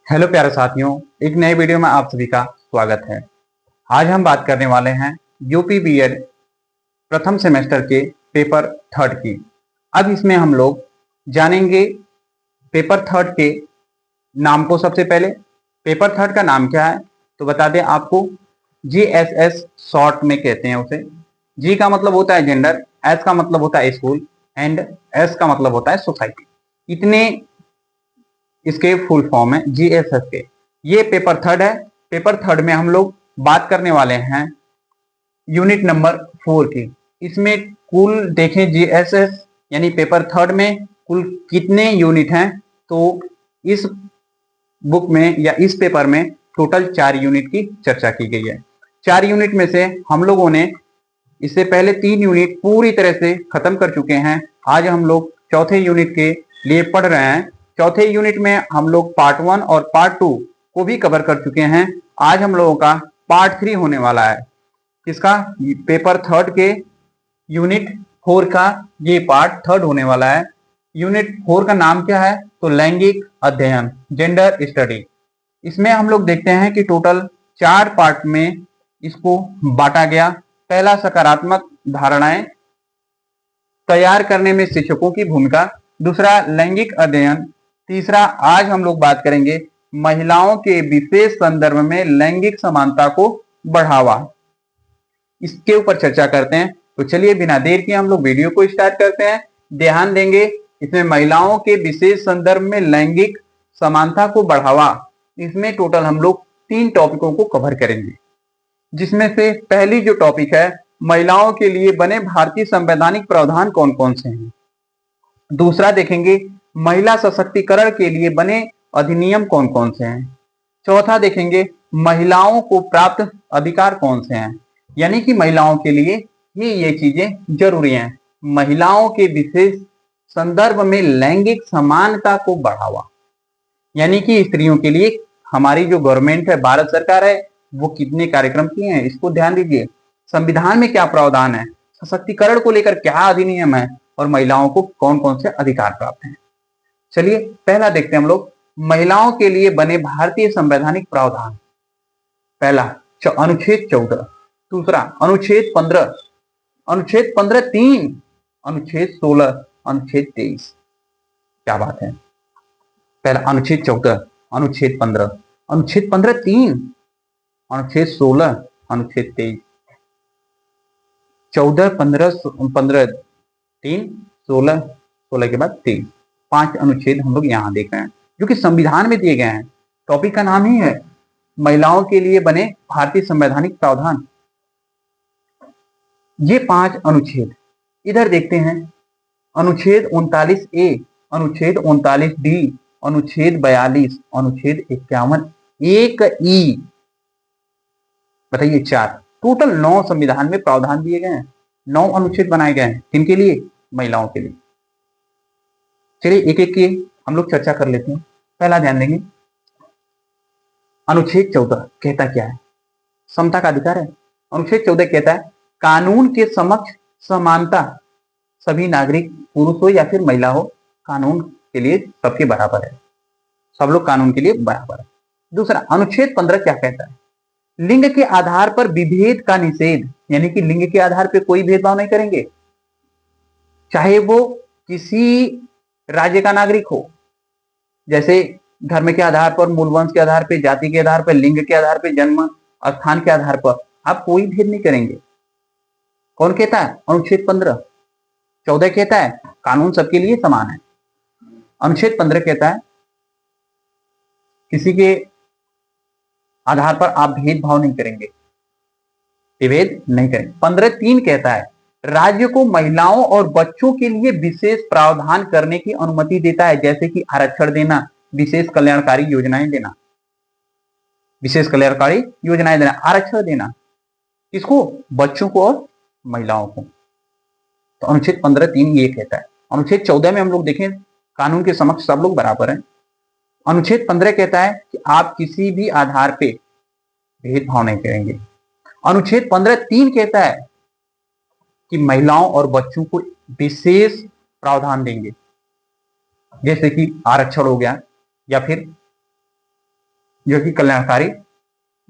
Hello प्यारे साथियों, एक नए वीडियो में आप सभी का स्वागत है। आज हम बात करने वाले हैं यूपी बीएड प्रथम सेमेस्टर के पेपर थर्ड की। अब इसमें हम लोग जानेंगे पेपर थर्ड के नाम को। सबसे पहले पेपर थर्ड का नाम क्या है तो बता दें आपको। जीएसएस शॉर्ट में कहते हैं उसे। जी का मतलब होता है जेंडर, एस का मतलब होता है स्कूल एंड एस का मतलब होता है सोसाइटी। इतने इसके फुल फॉर्म है जीएसएस के। ये पेपर थर्ड है। पेपर थर्ड में हम लोग बात करने वाले हैं यूनिट नंबर 4 की। इसमें कुल देखें जीएसएस यानी पेपर थर्ड में कुल कितने यूनिट हैं तो इस बुक में या इस पेपर में टोटल 4 यूनिट की चर्चा की गई है। 4 यूनिट में से हम लोगों ने इससे पहले 3 यूनिट पूरी तरह से खत्म कर चुके हैं। आज हम लोग चौथे यूनिट के लिए पढ़ रहे हैं। चौथे यूनिट में हम लोग पार्ट 1 और पार्ट 2 को भी कवर कर चुके हैं। आज हम लोगों का पार्ट 3 होने वाला है। किसका? पेपर थर्ड के यूनिट 4 का ये पार्ट थर्ड होने वाला है। यूनिट 4 का नाम क्या है तो लैंगिक अध्ययन, जेंडर स्टडी। इसमें हम लोग देखते हैं कि टोटल 4 पार्ट में इसको बांटा गया। पहला सकारात्मक धारणाएं तैयार करने में शिक्षकों की भूमिका, दूसरा लैंगिक अध्ययन, तीसरा आज हम लोग बात करेंगे महिलाओं के विशेष संदर्भ में लैंगिक समानता को बढ़ावा। इसके ऊपर चर्चा करते हैं। तो चलिए बिना देर किए हम लोग वीडियो को स्टार्ट करते हैं। ध्यान देंगे इसमें महिलाओं के विशेष संदर्भ में लैंगिक समानता को बढ़ावा, इसमें टोटल हम लोग 3 टॉपिकों को कवर करेंगे। जिसमें से पहली जो टॉपिक है, महिलाओं के लिए बने भारतीय संवैधानिक प्रावधान कौन कौन से हैं। दूसरा देखेंगे महिला सशक्तिकरण के लिए बने अधिनियम कौन कौन से हैं। चौथा देखेंगे महिलाओं को प्राप्त अधिकार कौन से हैं, यानी कि महिलाओं के लिए ये चीजें जरूरी हैं। महिलाओं के विशेष संदर्भ में लैंगिक समानता को बढ़ावा, यानी कि स्त्रियों के लिए हमारी जो गवर्नमेंट है, भारत सरकार है, वो कितने कार्यक्रम किए हैं इसको ध्यान दीजिए। संविधान में क्या प्रावधान है, सशक्तिकरण को लेकर क्या अधिनियम है और महिलाओं को कौन कौन से अधिकार प्राप्त हैं। चलिए पहला देखते हैं हम लोग महिलाओं के लिए बने भारतीय संवैधानिक प्रावधान। पहला अनुच्छेद 14, दूसरा अनुच्छेद 15, अनुच्छेद 15(3), अनुच्छेद 16, अनुच्छेद 23। क्या बात है। पहला अनुच्छेद 14, अनुच्छेद 15, अनुच्छेद 15(3), अनुच्छेद 16, अनुच्छेद 23। 14, 15, 15(3), 16, 16 के बाद 23। 5 अनुच्छेद हम लोग यहाँ देख रहे हैं जो कि संविधान में दिए गए हैं। टॉपिक का नाम ही है महिलाओं के लिए बने भारतीय संवैधानिक प्रावधान। ये 5 अनुच्छेद इधर देखते हैं। अनुच्छेद 39A, अनुच्छेद 39D, अनुच्छेद 42, अनुच्छेद 51, 1E, बताइए 4। टोटल 9 संविधान में प्रावधान दिए गए हैं। 9 अनुच्छेद बनाए गए हैं। किनके लिए? महिलाओं के लिए। चलिए एक एक की हम लोग चर्चा कर लेते हैं। पहला ध्यान देंगे अनुच्छेद 14 कहता क्या है, समता का अधिकार है। अनुच्छेद 14 कहता है कानून के समक्ष समानता, सभी नागरिक पुरुष हो या फिर महिला हो, कानून के लिए सबके बराबर है, सब लोग कानून के लिए बराबर है। दूसरा अनुच्छेद 15 क्या कहता है, लिंग के आधार पर विभेद का निषेध, यानी कि लिंग के आधार पर कोई भेदभाव नहीं करेंगे, चाहे वो किसी राज्य का नागरिक हो। जैसे धर्म के आधार पर, मूल वंश के आधार पर, जाति के आधार पर, लिंग के आधार पर, जन्म स्थान के आधार पर आप कोई भेद नहीं करेंगे। कौन कहता है? अनुच्छेद 15। 14 कहता है कानून सबके लिए समान है। अनुच्छेद 15 कहता है किसी के आधार पर आप भेदभाव नहीं करेंगे, विभेद नहीं करेंगे। 15(3) कहता है राज्य को महिलाओं और बच्चों के लिए विशेष प्रावधान करने की अनुमति देता है, जैसे कि आरक्षण देना, विशेष कल्याणकारी योजनाएं देना, विशेष कल्याणकारी योजनाएं देना, आरक्षण देना। किसको? बच्चों को और महिलाओं को। तो अनुच्छेद 15(3) ये कहता है। अनुच्छेद 14 में हम लोग देखें कानून के समक्ष सब लोग बराबर हैं। अनुच्छेद 15 कहता है कि आप किसी भी आधार पे भेदभाव नहीं करेंगे। अनुच्छेद 15(3) कहता है कि महिलाओं और बच्चों को विशेष प्रावधान देंगे। जैसे कि आरक्षण हो गया, या फिर जो कि कल्याणकारी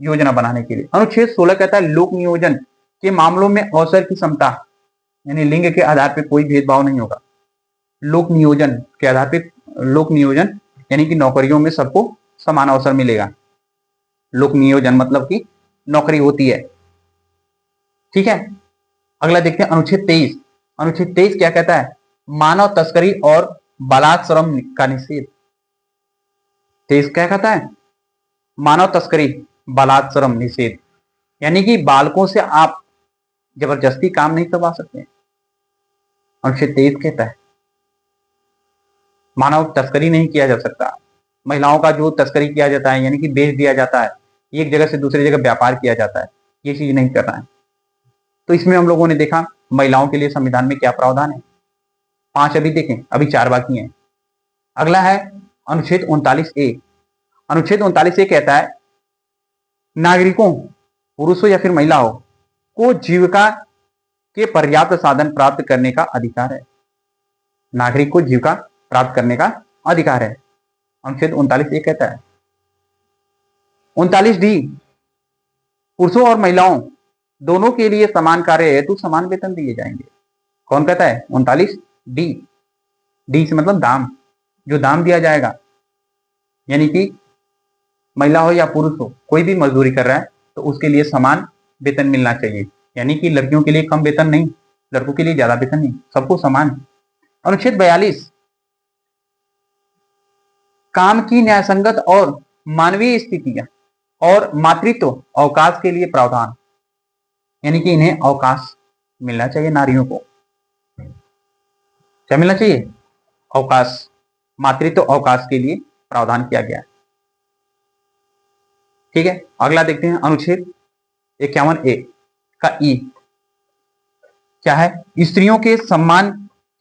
योजना बनाने के लिए। अनुच्छेद 16 कहता है लोक नियोजन के मामलों में अवसर की समता, यानी लिंग के आधार पर कोई भेदभाव नहीं होगा। लोक नियोजन के आधार पर, लोक नियोजन यानी कि नौकरियों में सबको समान अवसर मिलेगा। लोक नियोजन मतलब कि नौकरी होती है, ठीक है। अगला देखते हैं अनुच्छेद 23। अनुच्छेद 23 क्या कहता है? मानव तस्करी और बालात श्रम का निषेध। 23 क्या कहता है? मानव तस्करी, बालात श्रम निषेध, यानी कि बालकों से आप जबरदस्ती काम नहीं करवा सकते। अनुच्छेद 23 कहता है मानव तस्करी नहीं किया जा सकता। महिलाओं का जो तस्करी किया जाता है, यानी कि बेच दिया जाता है, एक जगह से दूसरी जगह व्यापार किया जाता है, ये चीज नहीं करना है। तो इसमें हम लोगों ने देखा महिलाओं के लिए संविधान में क्या प्रावधान है। 5 अभी देखें, अभी 4 बाकी हैं। अगला है अनुच्छेद 39A। अनुच्छेद 39A कहता है नागरिकों, पुरुष हो या फिर महिला हो, को जीविका के पर्याप्त साधन प्राप्त करने का अधिकार है। नागरिक को जीविका प्राप्त करने का अधिकार है, अनुच्छेद 39A कहता है। 39D, पुरुषों और महिलाओं दोनों के लिए समान कार्य हेतु समान वेतन दिए जाएंगे। कौन कहता है? 39D। डी से मतलब दाम, जो दाम दिया जाएगा, यानी कि महिला हो या पुरुष हो, कोई भी मजदूरी कर रहा है तो उसके लिए समान वेतन मिलना चाहिए। यानी कि लड़कियों के लिए कम वेतन नहीं, लड़कों के लिए ज्यादा वेतन नहीं, सबको समान। अनुच्छेद 42, काम की न्यायसंगत और मानवीय स्थितियां और मातृत्व अवकाश के लिए प्रावधान, यानी कि इन्हें अवकाश मिलना चाहिए। नारियों को क्या मिलना चाहिए? अवकाश, मातृत्व अवकाश के लिए प्रावधान किया गया है, ठीक है। अगला देखते हैं अनुच्छेद 51A का ई क्या है? स्त्रियों के सम्मान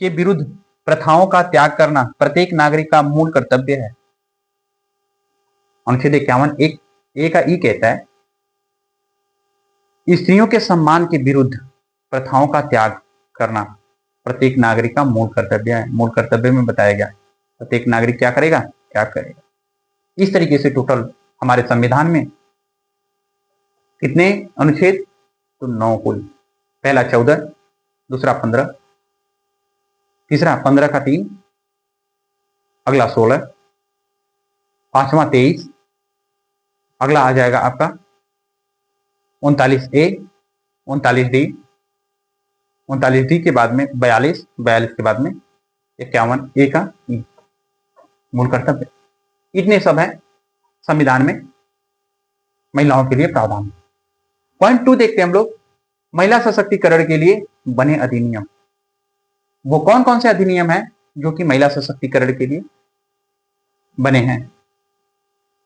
के विरुद्ध प्रथाओं का त्याग करना प्रत्येक नागरिक का मूल कर्तव्य है। अनुच्छेद 51A का ई कहता है स्त्रियों के सम्मान के विरुद्ध प्रथाओं का त्याग करना प्रत्येक नागरिक का मूल कर्तव्य है। मूल कर्तव्य में बताया गया प्रत्येक नागरिक क्या करेगा, क्या करेगा। इस तरीके से टोटल हमारे संविधान में कितने अनुच्छेद? तो 9 कुल। पहला 14, दूसरा 15, तीसरा 15 का 3, अगला 16, पांचवा 23, अगला आ जाएगा आपका 39A, 39D, 39D के बाद में 42, 42 के बाद में 51A का मूल कर्तव्य। इतने सब है संविधान में महिलाओं के लिए प्रावधान। पॉइंट 2 देखते हैं हम लोग, महिला सशक्तिकरण के लिए बने अधिनियम। वो कौन कौन से अधिनियम हैं जो कि महिला सशक्तिकरण के लिए बने हैं?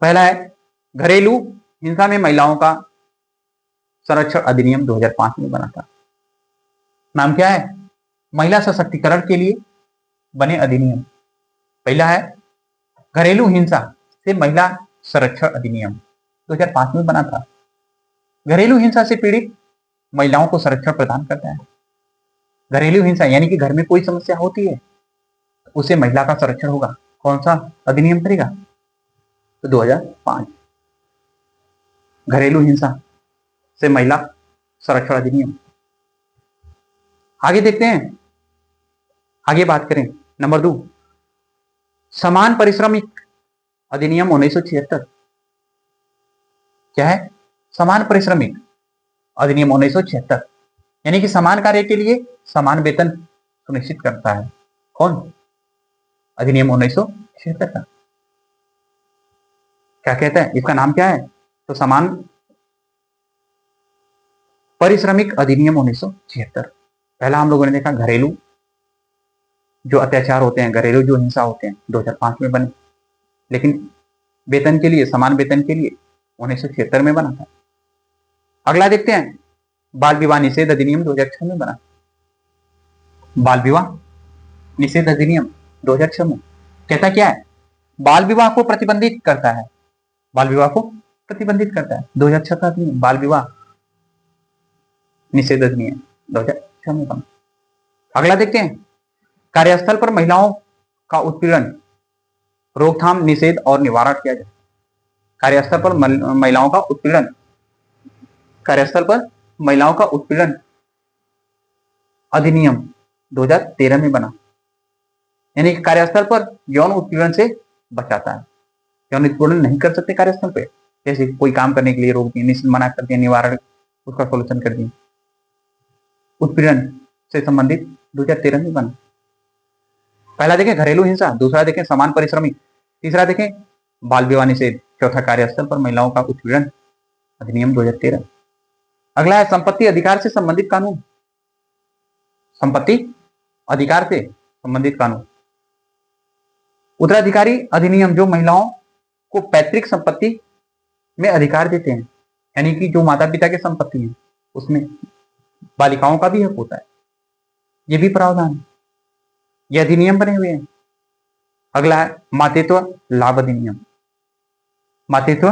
पहला है घरेलू हिंसा में महिलाओं का संरक्षण अधिनियम 2005 में बना था। नाम क्या है? महिला सशक्तिकरण के लिए बने अधिनियम। पहला है घरेलू हिंसा से महिला संरक्षण अधिनियम 2005 में बना था। घरेलू हिंसा से पीड़ित महिलाओं को संरक्षण प्रदान करता है। घरेलू हिंसा यानी कि घर में कोई समस्या होती है उसे महिला का संरक्षण होगा। कौन सा अधिनियम करेगा? तो 2005 घरेलू हिंसा से महिला संरक्षण अधिनियम। आगे देखते हैं, आगे बात करें नंबर 2, समान परिश्रमिक अधिनियम 1976। क्या है? समान परिश्रमिक अधिनियम 1976, यानी कि समान कार्य के लिए समान वेतन सुनिश्चित करता है। कौन? अधिनियम 1976 का। क्या कहता है? इसका नाम क्या है? तो समान परिश्रमिक अधिनियम 1976। पहला हम लोगों ने देखा घरेलू जो अत्याचार होते हैं, घरेलू जो हिंसा होते हैं 2005 में बने, लेकिन वेतन के लिए, समान वेतन के लिए 1976 में बना था। अगला देखते हैं बाल विवाह निषेध अधिनियम 2006 में बना। बाल विवाह निषेध अधिनियम 2006 में कहता क्या है? बाल विवाह को प्रतिबंधित करता है। बाल विवाह को प्रतिबंधित करता है 2006 का अधिनियम, बाल विवाह निषेध अधिनियम 2006 में बना। अगला देखते हैं कार्यस्थल पर महिलाओं का उत्पीड़न रोकथाम, निषेध और निवारण किया जाए। कार्यस्थल पर महिलाओं का उत्पीड़न, कार्यस्थल पर महिलाओं का उत्पीड़न अधिनियम 2013 में बना, यानी कि कार्यस्थल पर यौन उत्पीड़न से बचाता है। यौन उत्पीड़न नहीं कर सकते कार्यस्थल पे, जैसे कोई काम करने के लिए रोक दिए, निषेध मना कर दिया, निवारण उसका सोल्यूशन कर दिए। उत्पीड़न से संबंधित 2013 में बना। पहला देखें घरेलू हिंसा, दूसरा देखें समान परिश्रमी, तीसरा देखें बाल विवाह निषेध, चौथा कार्यस्थल पर महिलाओं का उत्पीड़न अधिनियम 2013। अगला है संपत्ति अधिकार से संबंधित कानून। संपत्ति अधिकार से संबंधित कानून, उत्तराधिकारी अधिनियम जो महिलाओं को पैतृक संपत्ति में अधिकार देते हैं, यानी कि जो माता पिता की संपत्ति है उसमें बालिकाओं का भी हक होता है, ये भी प्रावधान है, ये अधिनियम बने हुए हैं। अगला है मातृत्व लाभ अधिनियम। मातृत्व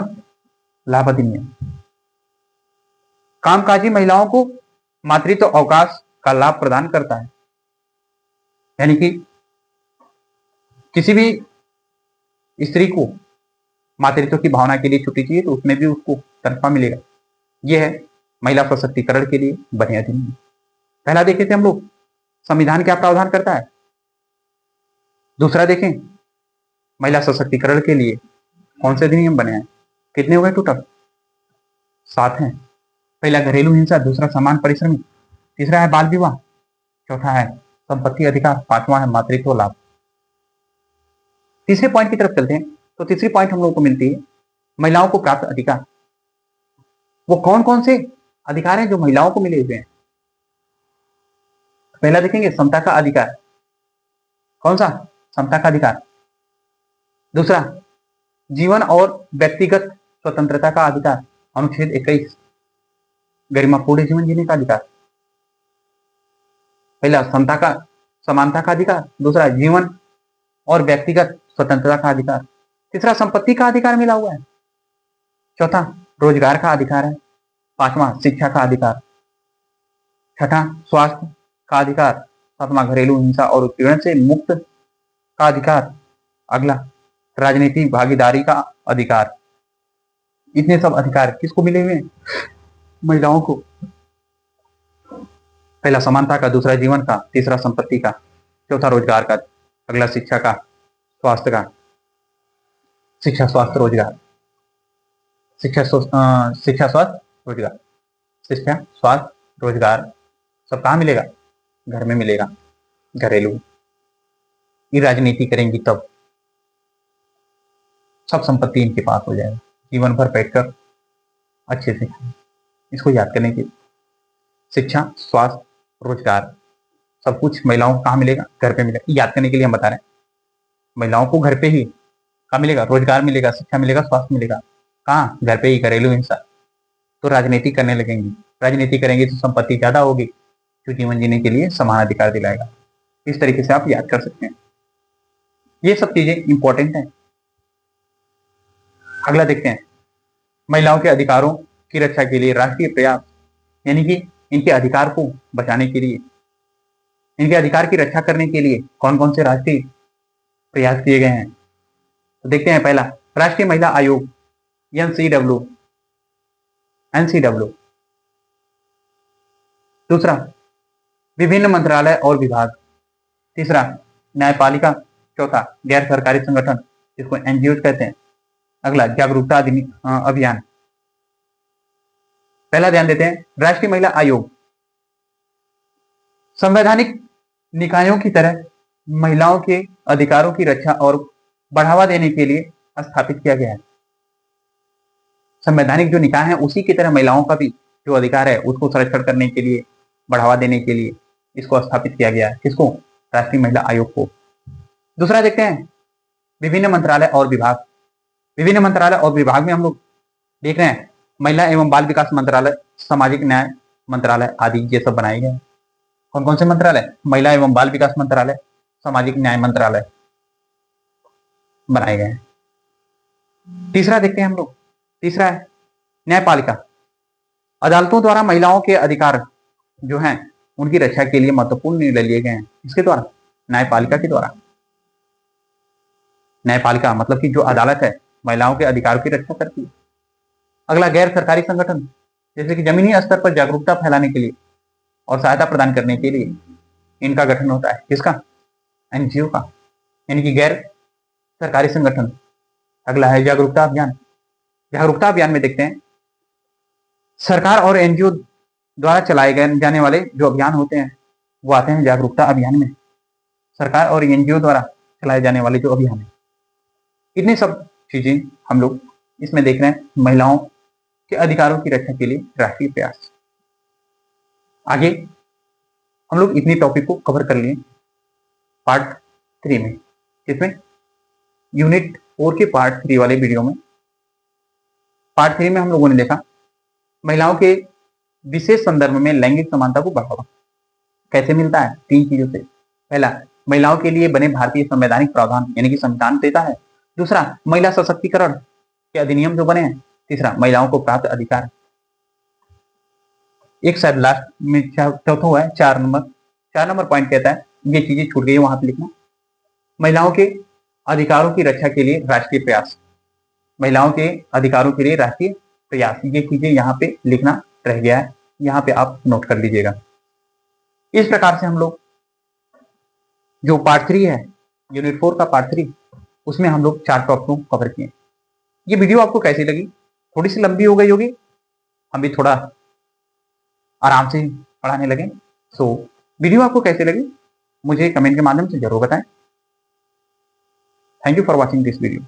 लाभ अधिनियम कामकाजी महिलाओं को मातृत्व अवकाश का लाभ प्रदान करता है, यानी कि किसी भी स्त्री को मातृत्व की भावना के लिए छुट्टी चाहिए तो उसमें भी उसको तनख्वाह मिलेगा। यह है महिला सशक्तिकरण के लिए बने अधिनियम। पहला देखे थे हम लोग संविधान क्या प्रावधान करता है, दूसरा देखें महिला सशक्तिकरण के लिए कौन से अधिनियम बने हैं। कितने हो गए टोटल? 7 हैं। पहला घरेलू हिंसा, दूसरा समान परिश्रमी, तीसरा है बाल विवाह, चौथा है संपत्ति अधिकार, पांचवा है मातृत्व लाभ। तीसरे पॉइंट की तरफ चलते हैं। तो तीसरी पॉइंट हम लोगों को मिलती है महिलाओं को प्राप्त अधिकार। वो कौन कौन से अधिकार हैं जो महिलाओं को मिले हुए हैं। पहला देखेंगे समता का अधिकार। कौन सा? समता का अधिकार। दूसरा जीवन और व्यक्तिगत स्वतंत्रता का अधिकार, अनुच्छेद 21, गरिमापूर्ण जीवन जीने का अधिकार। पहला समता का समानता का अधिकार, दूसरा जीवन और व्यक्तिगत स्वतंत्रता का अधिकार, तीसरा संपत्ति का अधिकार मिला हुआ है, चौथा रोजगार का अधिकार है, पांचवा शिक्षा का अधिकार, छठा स्वास्थ्य का अधिकार, सातवां घरेलू हिंसा और उत्पीड़न से मुक्त का अधिकार, अगला राजनीतिक भागीदारी का अधिकार। इतने सब अधिकार किसको मिले हुए हैं? महिलाओं को। पहला समानता का, दूसरा जीवन का, तीसरा संपत्ति का, चौथा रोजगार का, अगला शिक्षा का, स्वास्थ्य का, शिक्षा स्वास्थ्य रोजगार, शिक्षा स्वास्थ्य रोजगार, शिक्षा स्वास्थ्य रोजगार सब कहाँ मिलेगा? घर में मिलेगा, घरेलू। ये राजनीति करेंगी तब सब संपत्ति इनके पास हो जाएगा, जीवन भर बैठकर अच्छे से। इसको याद करने की, शिक्षा स्वास्थ्य रोजगार सब कुछ महिलाओं को कहाँ मिलेगा? घर पे मिलेगा। याद करने के लिए हम बता रहे हैं महिलाओं को घर पे ही कहाँ मिलेगा? रोजगार मिलेगा, शिक्षा मिलेगा, स्वास्थ्य मिलेगा। कहाँ? घर पे ही। घरेलू हिंसा तो राजनीति करने लगेंगी, राजनीति करेंगे तो संपत्ति ज्यादा होगी जो जीवन जीने के लिए समान अधिकार दिलाएगा। इस तरीके से आप याद कर सकते हैं। ये सब चीजें इंपॉर्टेंट हैं। अगला देखते हैं महिलाओं के अधिकारों की रक्षा के लिए राष्ट्रीय प्रयास, यानी कि इनके अधिकार को बचाने के लिए, इनके अधिकार की रक्षा करने के लिए कौन कौन से राष्ट्रीय प्रयास किए गए हैं। तो देखते हैं पहला राष्ट्रीय महिला आयोग एनसीडब्ल्यू, दूसरा विभिन्न मंत्रालय और विभाग, तीसरा न्यायपालिका, चौथा गैर सरकारी संगठन जिसको एनजीओ कहते हैं, अगला जागरूकता अभियान। पहला ध्यान देते हैं राष्ट्रीय महिला आयोग संवैधानिक निकायों की तरह महिलाओं के अधिकारों की रक्षा और बढ़ावा देने के लिए स्थापित किया गया है। संवैधानिक जो निकाय है उसी की तरह महिलाओं का भी जो अधिकार है उसको संरक्षण करने के लिए, बढ़ावा देने के लिए इसको स्थापित किया गया है। किसको? राष्ट्रीय महिला आयोग को। दूसरा देखते हैं विभिन्न मंत्रालय और विभाग। विभिन्न मंत्रालय और विभाग में हम लोग देख रहे हैं महिला एवं बाल विकास मंत्रालय, सामाजिक न्याय मंत्रालय आदि ये सब बनाए गए हैं। कौन कौन से मंत्रालय? महिला एवं बाल विकास मंत्रालय, सामाजिक न्याय मंत्रालय बनाए गए हैं। तीसरा देखते हैं हम लोग, तीसरा है न्यायपालिका। अदालतों द्वारा महिलाओं के अधिकार जो हैं उनकी रक्षा के लिए महत्वपूर्ण निर्णय लिए गए हैं। इसके द्वारा, न्यायपालिका के द्वारा। न्यायपालिका मतलब कि जो अदालत है महिलाओं के अधिकारों की रक्षा करती है। अगला गैर सरकारी संगठन, जैसे कि जमीनी स्तर पर जागरूकता फैलाने के लिए और सहायता प्रदान करने के लिए इनका गठन होता है। किसका? एनजीओ का, यानी कि गैर सरकारी संगठन। अगला है जागरूकता अभियान। जागरूकता अभियान में देखते हैं सरकार और एनजीओ द्वारा चलाए गए जाने वाले जो अभियान होते हैं वो आते हैं जागरूकता अभियान में। सरकार और एनजीओ द्वारा चलाए जाने वाले जो अभियान है, इतनी सब चीजें हम लोग इसमें देख रहे हैं। महिलाओं के अधिकारों की रक्षा के लिए राष्ट्रीय प्रयास। आगे हम लोग इतनी टॉपिक को कवर कर लिए पार्ट 3 में। इसमें यूनिट 4 के पार्ट 3 वाले वीडियो में, पार्ट 3 में हम लोगों ने देखा महिलाओं के विशेष संदर्भ में लैंगिक समानता को बढ़ावा कैसे मिलता है। 3 चीजों से। पहला, महिलाओं के लिए बने भारतीय संवैधानिक प्रावधान यानी कि संविधान देता है। दूसरा, महिला सशक्तिकरण के अधिनियम जो बने हैं। तीसरा, महिलाओं को प्राप्त अधिकार। एक शायद लास्ट में चौथा हुआ है 4 नंबर पॉइंट कहता है, ये चीजें छूट गई, वहां पे लिखना। महिलाओं के अधिकारों की रक्षा के लिए राष्ट्रीय प्रयास। महिलाओं के अधिकारों के लिए राष्ट्रीय प्रयास, ये चीजें यहाँ पे लिखना रह गया है, यहाँ पे आप नोट कर लीजिएगा। इस प्रकार से हम लोग जो पार्ट 3 है, यूनिट 4 का पार्ट 3, उसमें हम लोग 4 टॉपिक को कवर किए। ये वीडियो आपको कैसी लगी? थोड़ी सी लंबी हो गई होगी, हम भी थोड़ा आराम से पढ़ाने लगे। सो वीडियो आपको कैसे लगी मुझे कमेंट के माध्यम से जरूर बताएं। Thank you for watching this video.